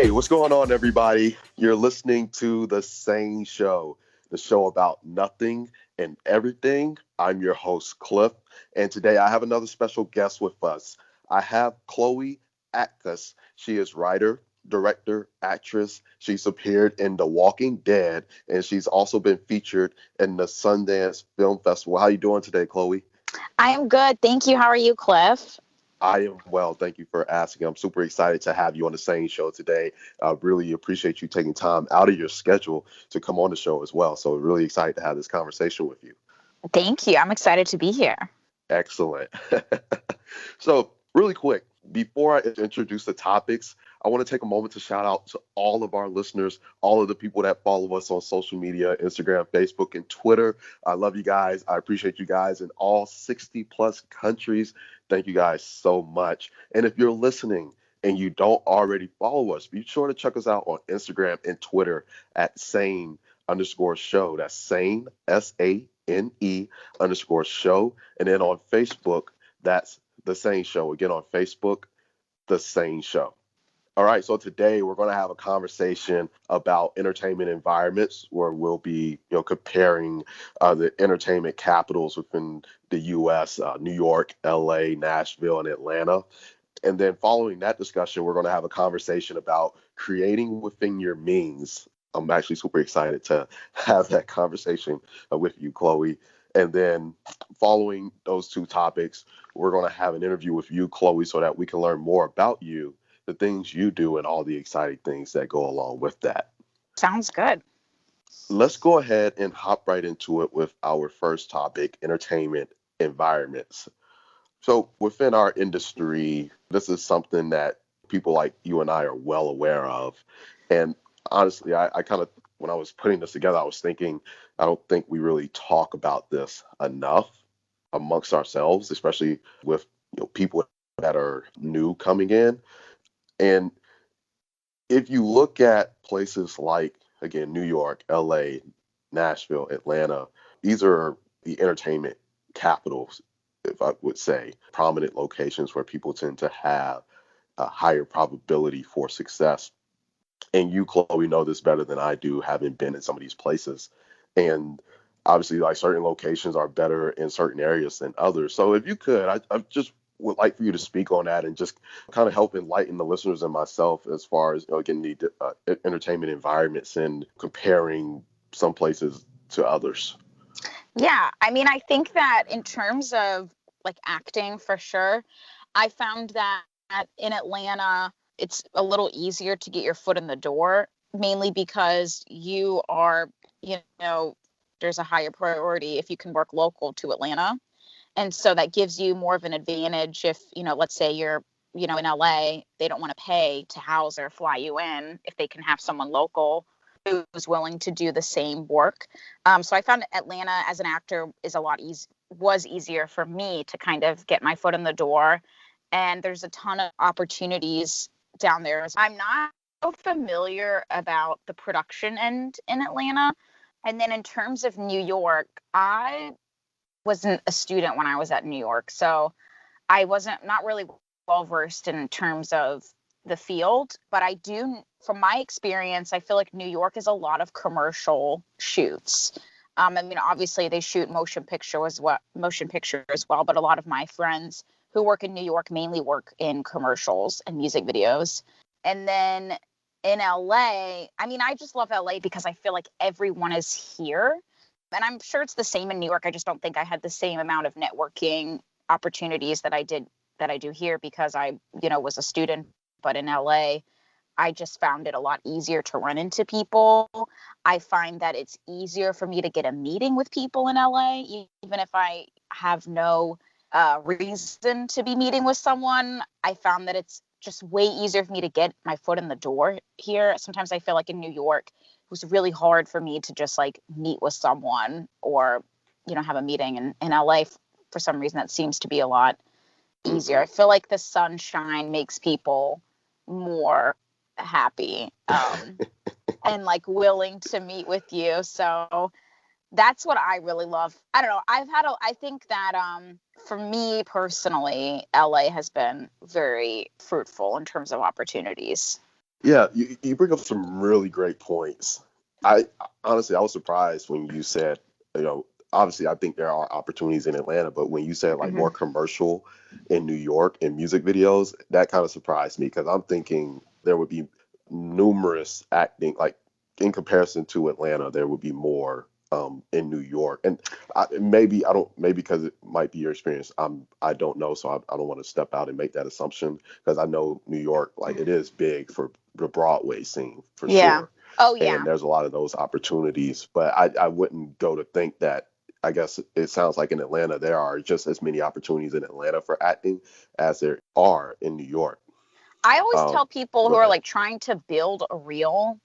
Hey, what's going on, everybody? You're listening to the SANE Show, the show about nothing and everything. I'm your host, Cliff, and today I have another special guest with us. I have Chloe Aktas. She is writer, director, actress. She's appeared in The Walking Dead, and she's also been featured in the Sundance Film Festival. How you doing today, Chloe? I am good. Thank you. How are you, Cliff? I am well. Thank you for asking. I'm super excited to have you on the SANE Show today. I really appreciate you taking time out of your schedule to come on the show as well. So really excited to have this conversation with you. Thank you. I'm excited to be here. Excellent. So really quick, before I introduce the topics, I want to take a moment to shout out to all of our listeners, all of the people that follow us on social media, Instagram, Facebook, and Twitter. I love you guys. I appreciate you guys in all 60 plus countries. Thank you guys so much. And if you're listening and you don't already follow us, be sure to check us out on Instagram and Twitter at SANE_show. That's SANE, SANE _show. And then on Facebook, that's The SANE Show. Again, on Facebook, The SANE Show. All right, so today we're going to have a conversation about entertainment environments where we'll be, comparing the entertainment capitals within the U.S., New York, L.A., Nashville, and Atlanta. And then following that discussion, we're going to have a conversation about creating within your means. I'm actually super excited to have that conversation with you, Chloe. And then following those two topics, we're going to have an interview with you, Chloe, so that we can learn more about you, the things you do, and all the exciting things that go along with that. Sounds good. Let's go ahead and hop right into it with our first topic, entertainment environments. So within our industry, this is something that people like you and I are well aware of. And honestly, I kind of, when I was putting this together, I was thinking, I don't think we really talk about this enough amongst ourselves, especially with people that are new coming in. And if you look at places like, again, New York, LA, Nashville, Atlanta, these are the entertainment capitals, if I would say, prominent locations where people tend to have a higher probability for success. And you, Chloe, know this better than I do, having been in some of these places. And obviously, like, certain locations are better in certain areas than others. So if you could, I just would like for you to speak on that and just kind of help enlighten the listeners and myself as far as, again, the entertainment environments and comparing some places to others. Yeah, I mean, I think that in terms of like acting, for sure, I found that in Atlanta, it's a little easier to get your foot in the door, mainly because you are, you know, there's a higher priority if you can work local to Atlanta. And so that gives you more of an advantage if, let's say you're, in LA, they don't want to pay to house or fly you in if they can have someone local who's willing to do the same work. So I found Atlanta as an actor is was easier for me to kind of get my foot in the door. And there's a ton of opportunities down there. I'm not so familiar about the production end in Atlanta. And then in terms of New York, I wasn't a student when I was at New York. So I wasn't not really well versed in terms of the field, but I do, from my experience, I feel like New York is a lot of commercial shoots. I mean, obviously they shoot motion picture as well, but a lot of my friends who work in New York mainly work in commercials and music videos. And then in LA, I mean, I just love LA because I feel like everyone is here. And I'm sure it's the same in New York. I just don't think I had the same amount of networking opportunities that I do here because I, was a student. But in LA, I just found it a lot easier to run into people. I find that it's easier for me to get a meeting with people in LA, even if I have no reason to be meeting with someone. I found that it's just way easier for me to get my foot in the door here. Sometimes I feel like in New York, it was really hard for me to just like meet with someone or, have a meeting. In LA, for some reason, that seems to be a lot easier. I feel like the sunshine makes people more happy and like willing to meet with you. So that's what I really love. I don't know. I think that for me personally, LA has been very fruitful in terms of opportunities. Yeah, you bring up some really great points. I honestly, I was surprised when you said, you know, obviously I think there are opportunities in Atlanta, but when you said like Hmm. more commercial in New York in music videos, that kind of surprised me because I'm thinking there would be numerous acting, like in comparison to Atlanta, there would be more in New York. And maybe I don't, maybe because it might be your experience, I don't know, so I don't want to step out and make that assumption because I know New York, like it is big for the Broadway scene for Yeah. sure. Oh And yeah. there's a lot of those opportunities, but I wouldn't go to think that. I guess it sounds like in Atlanta there are just as many opportunities in Atlanta for acting as there are in New York. I always Um, tell people Go who are ahead. like trying to build a reel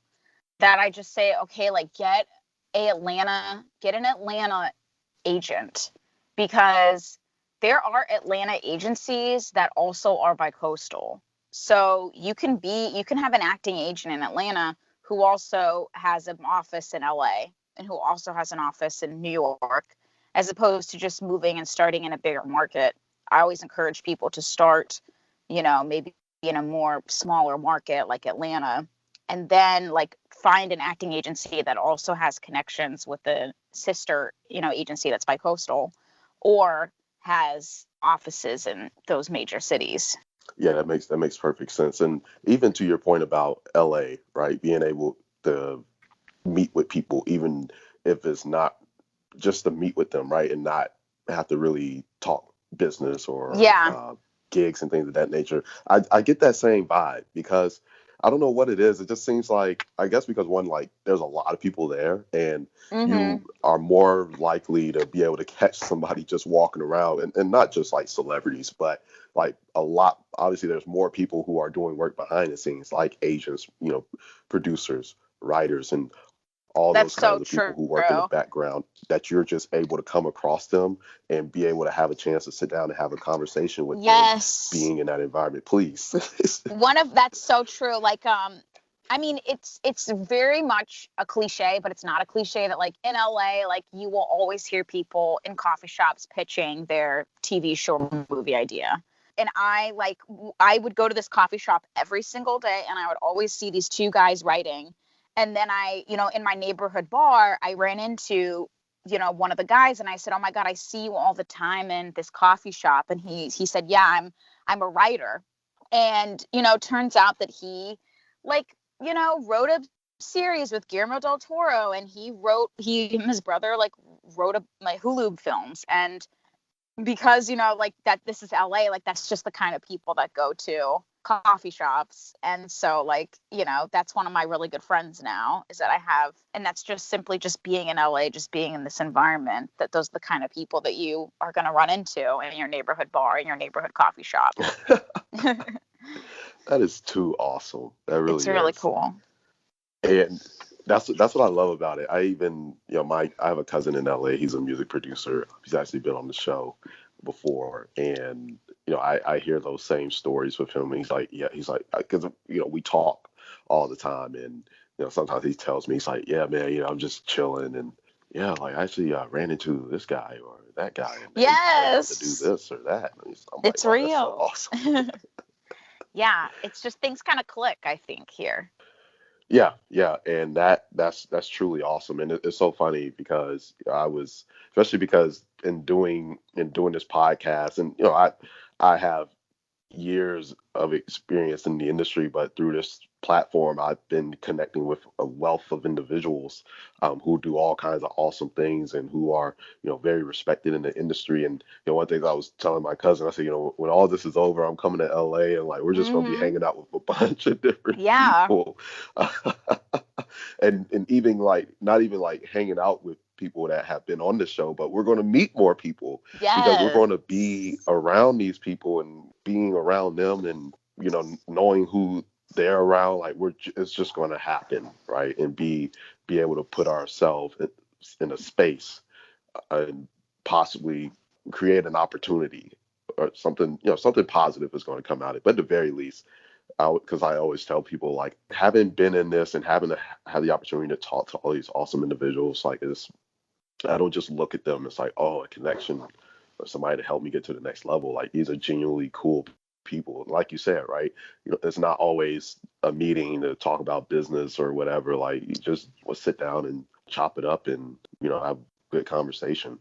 that I just say, okay, like get an Atlanta agent, because there are Atlanta agencies that also are bi-coastal. So you can have an acting agent in Atlanta who also has an office in LA and who also has an office in New York, as opposed to just moving and starting in a bigger market. I always encourage people to start, maybe in a more smaller market like Atlanta, and then like find an acting agency that also has connections with the sister, agency that's bi-coastal, or has offices in those major cities. Yeah, that makes perfect sense. And even to your point about LA, right? Being able to meet with people, even if it's not just to meet with them, right? And not have to really talk business or Yeah. gigs and things of that nature. I get that same vibe because I don't know what it is. It just seems like, I guess because one, like there's a lot of people there and you Mhm. are more likely to be able to catch somebody just walking around and not just like celebrities, but like a lot. Obviously, there's more people who are doing work behind the scenes, like agents, producers, writers, and all That's those kinds so of people true. who work in the background that you're just able to come across them and be able to have a chance to sit down and have a conversation with them Yes. being in that environment, please. That's so true. Like, I mean, it's very much a cliche, but it's not a cliche that like in LA, like you will always hear people in coffee shops pitching their TV show or movie idea. And I would go to this coffee shop every single day and I would always see these two guys writing. And then in my neighborhood bar, I ran into, one of the guys and I said, "Oh my God, I see you all the time in this coffee shop." And he said, "Yeah, I'm a writer." And turns out that he like wrote a series with Guillermo del Toro, and he and his brother like wrote like Hulu films. And because like that, this is LA, like that's just the kind of people that go to coffee shops. And so like that's one of my really good friends now, is that I have, and that's just simply just being in LA, just being in this environment, that those are the kind of people that you are going to run into in your neighborhood bar, in your neighborhood coffee shop. That is too awesome. That It's really really is. cool. And that's what I love about it. I even, I have a cousin in LA. He's a music producer. He's actually been on the show before, and I hear those same stories with him. And he's like, yeah, he's like, because we talk all the time, and sometimes he tells me, he's like, yeah, man, I'm just chilling, and yeah, like I actually ran into this guy or that guy, and they hired him to do Yes, this or that. And I'm like, it's wow, that's so real. awesome. Yeah, it's just things kind of click, I think, here. Yeah, yeah, and that's truly awesome, and it's so funny because I was, especially because in doing this podcast, and I have years of experience in the industry, but through this platform, I've been connecting with a wealth of individuals who do all kinds of awesome things and who are, very respected in the industry. And one thing I was telling my cousin, I said, when all this is over, I'm coming to LA, and like we're just gonna be Hmm. hanging out with a bunch of different Yeah. people, and even like not even like hanging out with people that have been on the show, but we're going to meet more people because we're Yes. going to be around these people and being around them and knowing who they're around, like it's just going to happen, right? And be able to put ourselves in a space and possibly create an opportunity or something, something positive is going to come out of it. But at the very least, because I always tell people, like, having been in this and having to have the opportunity to talk to all these awesome individuals, like, I don't just look at them. It's like, oh, a connection or somebody to help me get to the next level. Like, these are genuinely cool people. Like you said, right? It's not always a meeting to talk about business or whatever. Like you just will sit down and chop it up and, have good conversation.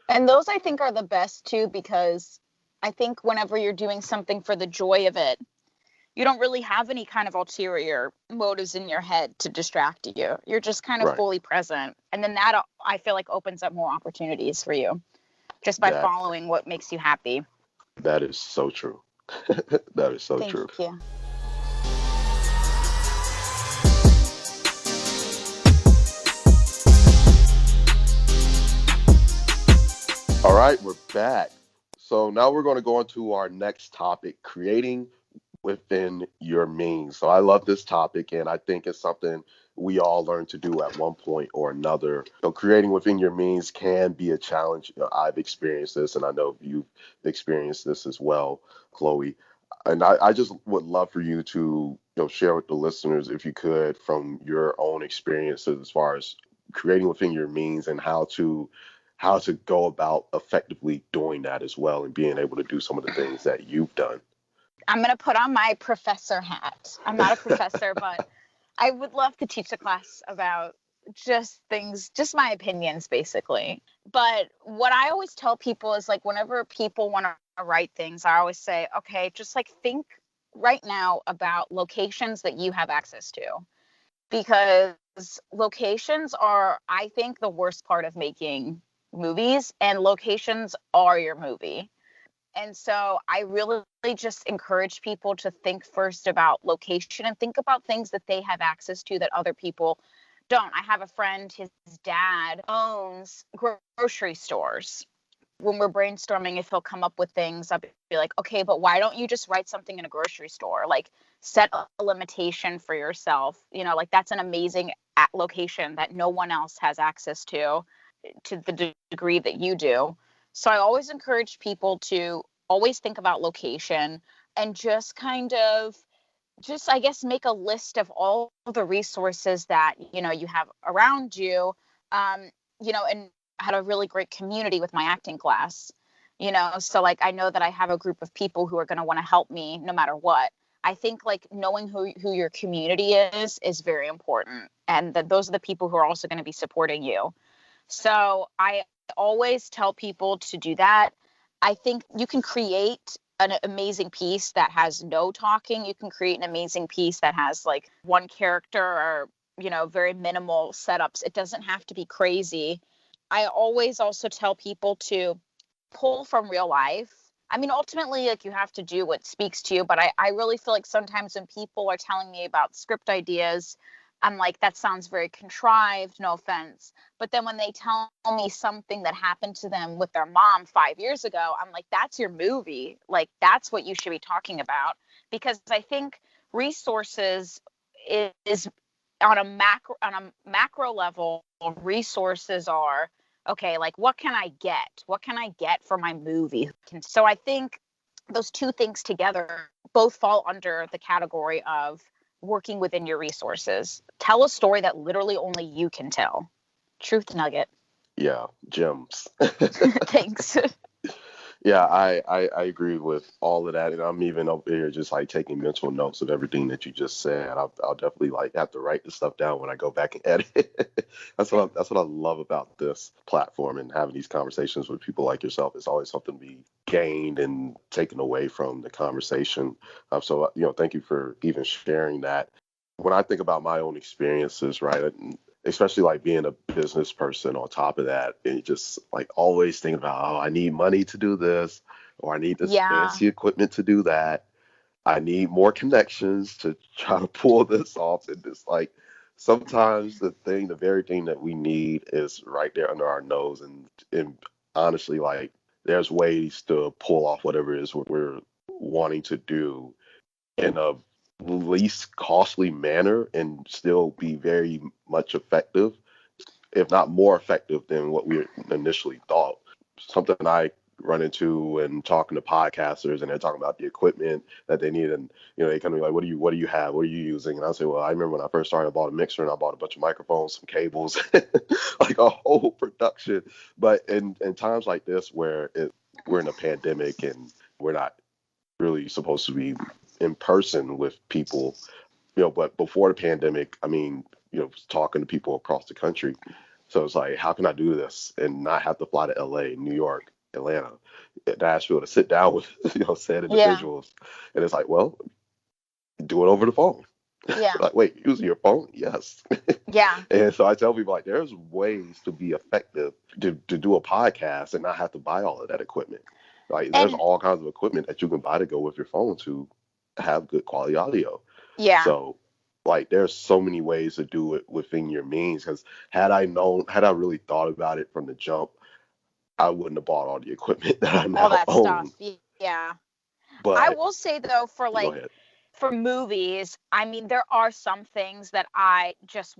And those I think are the best too, because I think whenever you're doing something for the joy of it, you don't really have any kind of ulterior motives in your head to distract you. You're just kind of Right. fully present. And then that I feel like opens up more opportunities for you just by That following what makes you happy. that is so true. That is so Thank true. you. All right, we're back. So now we're going to go on to our next topic, creating within your means. So I love this topic, and I think it's something we all learn to do at one point or another. Creating within your means can be a challenge. I've experienced this, and I know you've experienced this as well, Chloe. And I just would love for you to share with the listeners, if you could, from your own experiences as far as creating within your means and how to go about effectively doing that as well and being able to do some of the things that you've done. I'm going to put on my professor hat. I'm not a professor, but I would love to teach a class about just things, just my opinions, basically. But what I always tell people is like, whenever people want to write things, I always say, okay, just like think right now about locations that you have access to, because locations are, I think, the worst part of making movies, and locations are your movie. And so I really just encourage people to think first about location and think about things that they have access to that other people don't. I have a friend, his dad owns grocery stores. When we're brainstorming, if he'll come up with things, I'll be like, okay, but why don't you just write something in a grocery store? Like set a limitation for yourself. Like that's an amazing location that no one else has access to the degree that you do. So I always encourage people to always think about location and just kind of just, I guess, make a list of all the resources that, you have around you. And I had a really great community with my acting class, so like I know that I have a group of people who are going to want to help me no matter what. I think like knowing who your community is very important, and that those are the people who are also going to be supporting you. So I always tell people to do that. I think you can create an amazing piece that has no talking. You can create an amazing piece that has like one character or, very minimal setups. It doesn't have to be crazy. I always also tell people to pull from real life. I mean, ultimately, like you have to do what speaks to you. But I really feel like sometimes when people are telling me about script ideas, I'm like, that sounds very contrived, no offense. But then when they tell me something that happened to them with their mom 5 years ago, I'm like, that's your movie. Like, that's what you should be talking about. Because I think resources is on a macro level, resources are, okay, like what can I get? What can I get for my movie? So I think those two things together both fall under the category of working within your resources. Tell a story that literally only you can tell. Truth nugget. Yeah, gems. Thanks. Yeah, I agree with all of that, and I'm even over here just like taking mental notes of everything that you just said. I'll definitely like have to write the stuff down when I go back and edit. That's what I love about this platform and having these conversations with people like yourself. It's always something to be gained and taken away from the conversation. So thank you for even sharing that. When I think about my own experiences, right, and especially like being a business person on top of that, and just like always thinking about, oh, I need money to do this, or I need this Yeah. fancy equipment to do that. I need more connections to try to pull this off. And it's like sometimes the very thing that we need is right there under our nose. And honestly, like there's ways to pull off whatever it is we're wanting to do in a least costly manner and still be very much effective, if not more effective than what we initially thought. Something I run into and talking to podcasters, and they're talking about the equipment that they need, and they kind of be like, what do you have? What are you using? And I say, well, I remember when I first started, I bought a mixer and I bought a bunch of microphones, some cables, like a whole production. But in times like this where we're in a pandemic and we're not really supposed to be in person with people, but before the pandemic, I mean, talking to people across the country. So it's like, how can I do this and not have to fly to LA, New York, Atlanta, Nashville to sit down with, said Yeah. individuals? And it's like, well, do it over the phone. Yeah. Like, wait, using your phone? Yes. Yeah. And so I tell people, like, there's ways to be effective to do a podcast and not have to buy all of that equipment. Like, there's And all kinds of equipment that you can buy to go with your phone to have good quality audio. yeah. So, like, there's so many ways to do it within your means. Because had I really thought about it from the jump, I wouldn't have bought all the equipment that I All now that stuff. own. Yeah. I But will say though, for go like ahead. for movies, I mean, there are some things that I just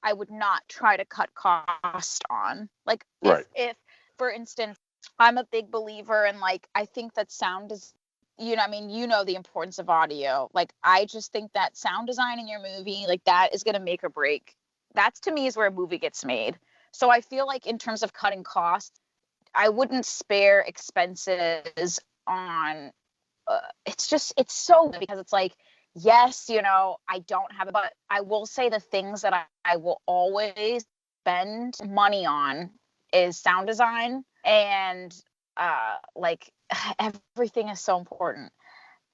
I would not try to cut cost on. Like Right. if for instance, I'm a big believer in like, I think that sound is, I mean, the importance of audio. Like, I just think that sound design in your movie, like that is going to make or break. That's to me is where a movie gets made. So I feel like in terms of cutting costs, I wouldn't spare expenses on it's so good because it's like, yes, I don't have it, but I will say the things that I will always spend money on is sound design and like everything is so important.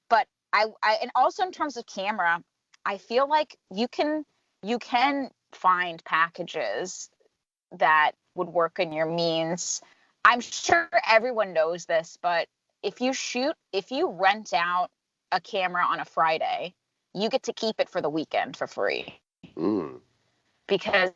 But I and also in terms of camera, I feel like you can find packages that would work in your means. I'm sure everyone knows this, but if you rent out a camera on a Friday, you get to keep it for the weekend for free Mm. because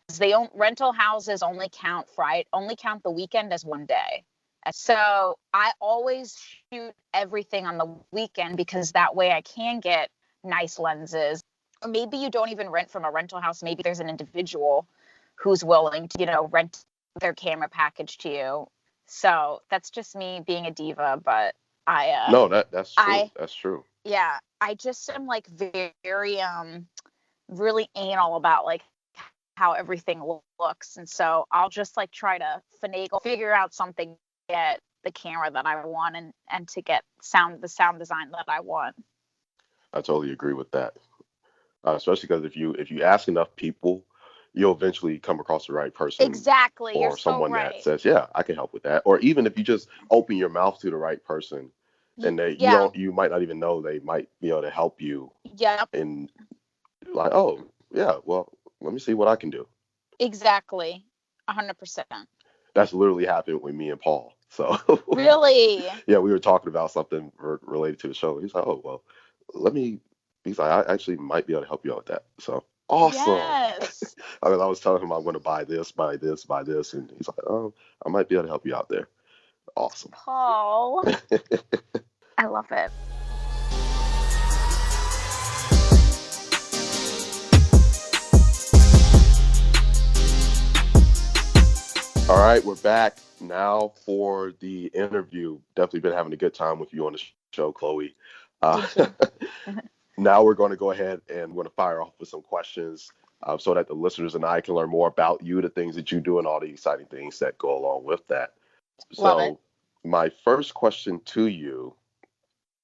rental houses only count the weekend as one day. So I always shoot everything on the weekend because that way I can get nice lenses. Or maybe you don't even rent from a rental house. Maybe there's an individual who's willing to, rent their camera package to you. So that's just me being a diva, but No, that's true. I, That's true. yeah, I just am like very, really anal about like how everything looks. And so I'll just like try to figure out something, to get the camera that I want and to get the sound design that I want. I totally agree with that. Especially because if you ask enough people, you'll eventually come across the right person Exactly. You're or so someone that right. says, "Yeah, I can help with that." Or even if you just open your mouth to the right person, and Yeah. you might not even know they might be able to help you, Yep. and like, oh yeah, well, let me see what I can do. Exactly. 100%. That's literally happened with me and Paul. So Really? yeah, we were talking about something related to the show. He's like, "Oh well, let me." He's like, "I actually might be able to help you out with that." So awesome. Yes. I was telling him I'm going to buy this, buy this, buy this, and he's like, "Oh, I might be able to help you out there." Awesome. Paul. I love it. All right, we're back now for the interview. Definitely been having a good time with you on the show, Chloe. Uh, Thank you. Now we're going to go ahead and we're going to fire off with some questions so that the listeners and I can learn more about you, the things that you do, and all the exciting things that go along with that. Love it. So, my first question to you: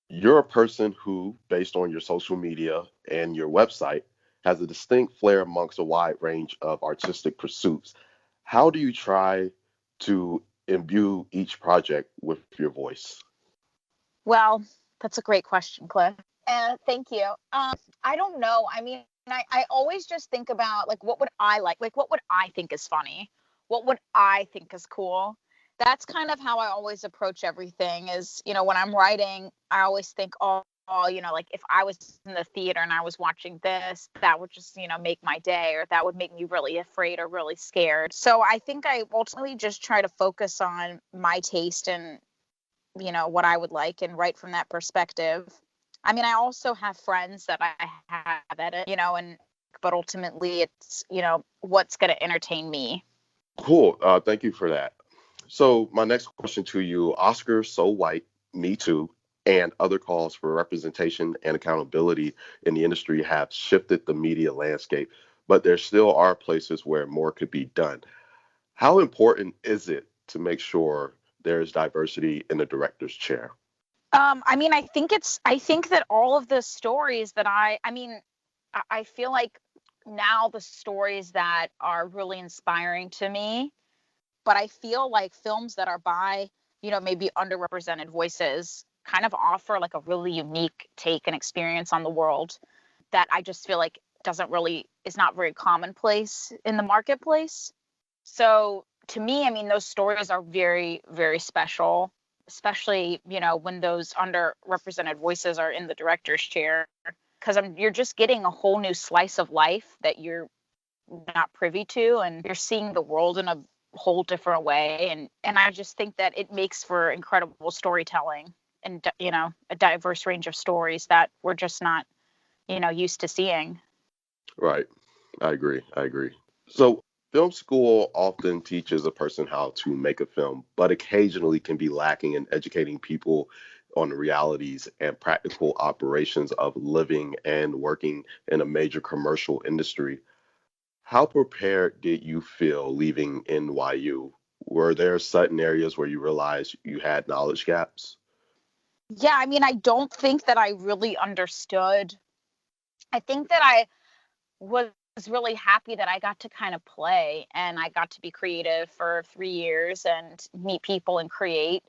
you're a person who, based on your social media and your website, has a distinct flair amongst a wide range of artistic pursuits. How do you try to imbue each project with your voice? Well, that's a great question, Cliff. Thank you. I don't know. I mean, I always just think about like what would I like? Like what would I think is funny? What would I think is cool? That's kind of how I always approach everything is, when I'm writing, I always think, like if I was in the theater and I was watching this, that would just, make my day, or that would make me really afraid or really scared. So I think I ultimately just try to focus on my taste and what I would like and write from that perspective. I mean, I also have friends that I have edit, and but ultimately it's, what's going to entertain me. Cool. Thank you for that. So, my next question to you: Oscar, So White, Me Too, and other calls for representation and accountability in the industry have shifted the media landscape, but there still are places where more could be done. How important is it to make sure there is diversity in the director's chair? I think that all of the stories that I feel like now the stories that are really inspiring to me, but I feel like films that are by, maybe underrepresented voices kind of offer like a really unique take and experience on the world that I just feel like is not very commonplace in the marketplace. So to me, those stories are very, very special, especially, when those underrepresented voices are in the director's chair, because you're just getting a whole new slice of life that you're not privy to, and you're seeing the world in a whole different way. And I just think that it makes for incredible storytelling and, a diverse range of stories that we're just not, used to seeing. Right. I agree. I agree. So, film school often teaches a person how to make a film, but occasionally can be lacking in educating people on the realities and practical operations of living and working in a major commercial industry. How prepared did you feel leaving NYU? Were there certain areas where you realized you had knowledge gaps? Yeah, I don't think that I really understood. I think that I was really happy that I got to kind of play and I got to be creative for 3 years and meet people and create.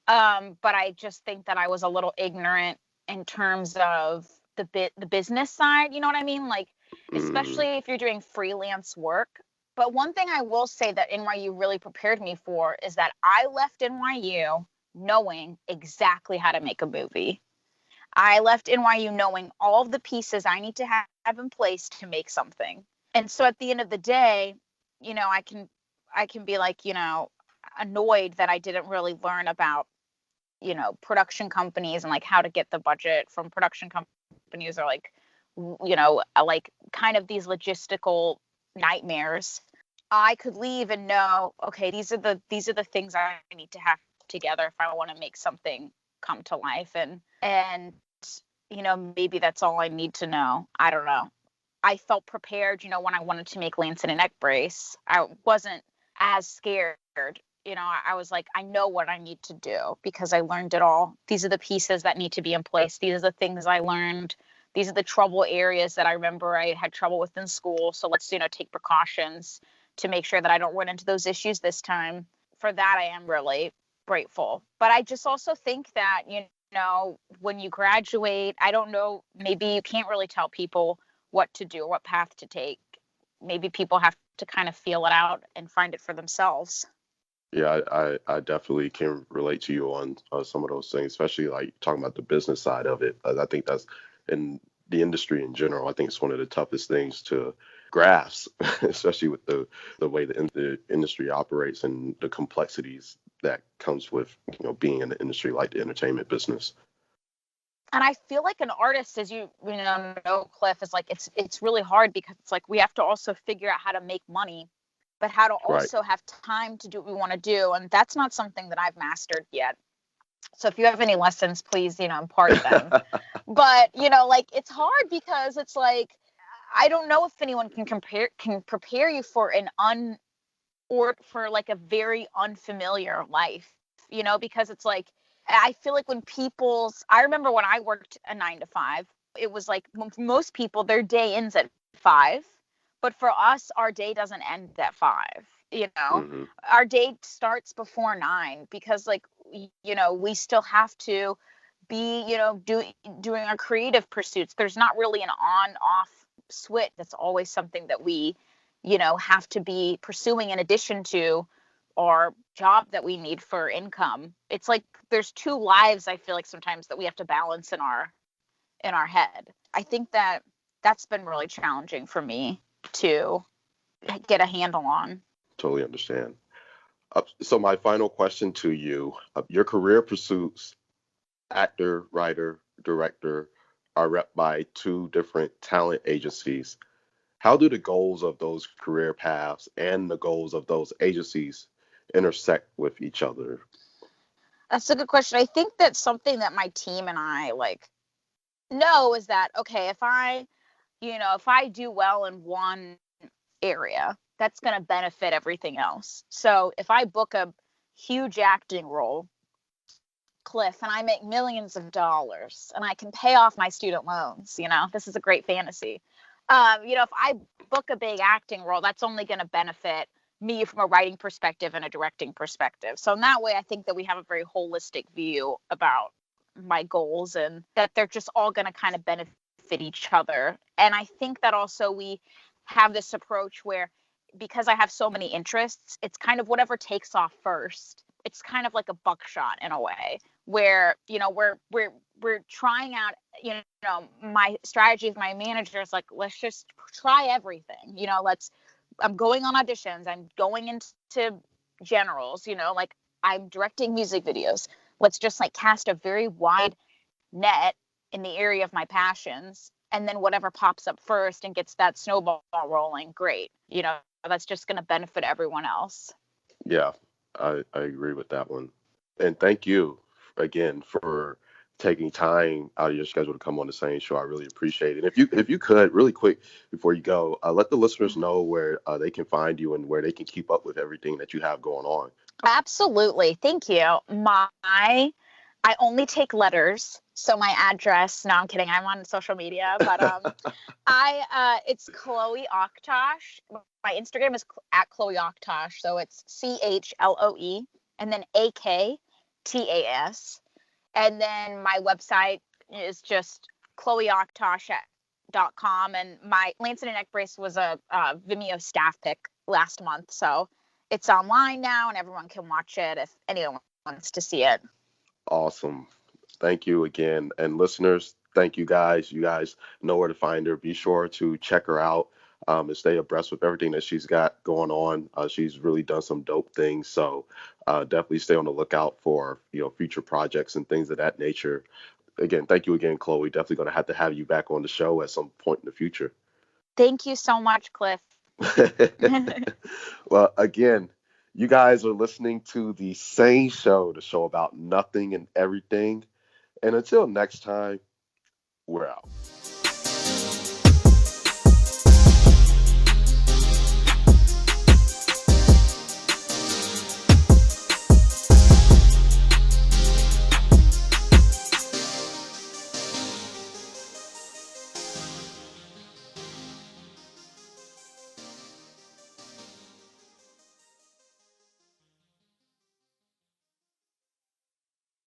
But I just think that I was a little ignorant in terms of the business side. You know what I mean? Like, Mm, especially if you're doing freelance work. But one thing I will say that NYU really prepared me for is that I left NYU knowing exactly how to make a movie. I left NYU knowing all of the pieces I need to have in place to make something. And so at the end of the day, I can be like, annoyed that I didn't really learn about, production companies and like how to get the budget from production companies, or like, like kind of these logistical nightmares. I could leave and know, okay, these are the things I need to have together if I want to make something come to life. And maybe that's all I need to know. I don't know. I felt prepared, when I wanted to make Lancet and Neck Brace. I wasn't as scared. I was like, I know what I need to do because I learned it all. These are the pieces that need to be in place. These are the things I learned. These are the trouble areas that I remember I had trouble with in school. So let's, take precautions to make sure that I don't run into those issues this time. For that, I am really grateful. But I just also think that, when you graduate, I don't know, maybe you can't really tell people what to do or what path to take. Maybe people have to kind of feel it out and find it for themselves. yeah, I definitely can relate to you on some of those things, especially like talking about the business side of it. I think that's in the industry in general. I think it's one of the toughest things to grasp, especially with the way the industry operates and the complexities that comes with being in an industry like the entertainment business. And I feel like an artist, as you know, Cliff, is like it's really hard because it's like we have to also figure out how to make money, but how to Right. also have time to do what we want to do, and that's not something that I've mastered yet. So if you have any lessons, please, impart them. But like it's hard because it's like I don't know if anyone can prepare you for or for like a very unfamiliar life, because it's like I feel like I remember when I worked a 9 to 5, it was like most people their day ends at 5, but for us our day doesn't end at 5. Hmm. Our day starts before 9 because like we still have to be doing our creative pursuits. There's not really an on off switch. That's always something that we have to be pursuing in addition to our job that we need for income. It's like there's two lives I feel like sometimes that we have to balance in our head. I think that that's been really challenging for me to get a handle on. Totally understand. So my final question to you: your career pursuits, actor, writer, director, are rep by two different talent agencies. How do the goals of those career paths and the goals of those agencies intersect with each other? That's a good question. I think that something that my team and I like know is that okay, if I do well in one area, that's going to benefit everything else. So if I book a huge acting role, cliff and I make millions of dollars and I can pay off my student loans. This is a great fantasy. If I book a big acting role, that's only going to benefit me from a writing perspective and a directing perspective. So in that way, I think that we have a very holistic view about my goals and that they're just all going to kind of benefit each other. And I think that also we have this approach where, because I have so many interests, it's kind of whatever takes off first. It's kind of like a buckshot in a way where, we're trying out, my strategy with my manager is like, let's just try everything, I'm going on auditions, I'm going into generals, like I'm directing music videos. Let's just like cast a very wide net in the area of my passions. And then whatever pops up first and gets that snowball rolling, great. That's just going to benefit everyone else. Yeah, I agree with that one. And thank you again for taking time out of your schedule to come on the SANE Show. I really appreciate it. If you could, really quick before you go, let the listeners know where they can find you and where they can keep up with everything that you have going on. Absolutely. Thank you. I only take letters. So my address, no, I'm kidding. I'm on social media, but it's Chloe Aktas. My Instagram is at Chloe Aktas. So it's CHLOE and then AKTAS. And then my website is just chloeaktas.com. And my Lancet and Neck Brace was a Vimeo staff pick last month. So it's online now and everyone can watch it if anyone wants to see it. Awesome. Thank you again. And listeners, thank you guys. You guys know where to find her. Be sure to check her out and stay abreast with everything that she's got going on. She's really done some dope things. So definitely stay on the lookout for, future projects and things of that nature. Again, thank you again, Chloe. Definitely going to have you back on the show at some point in the future. Thank you so much, Cliff. Well, again, you guys are listening to the SANE Show, the show about nothing and everything. And until next time, we're out.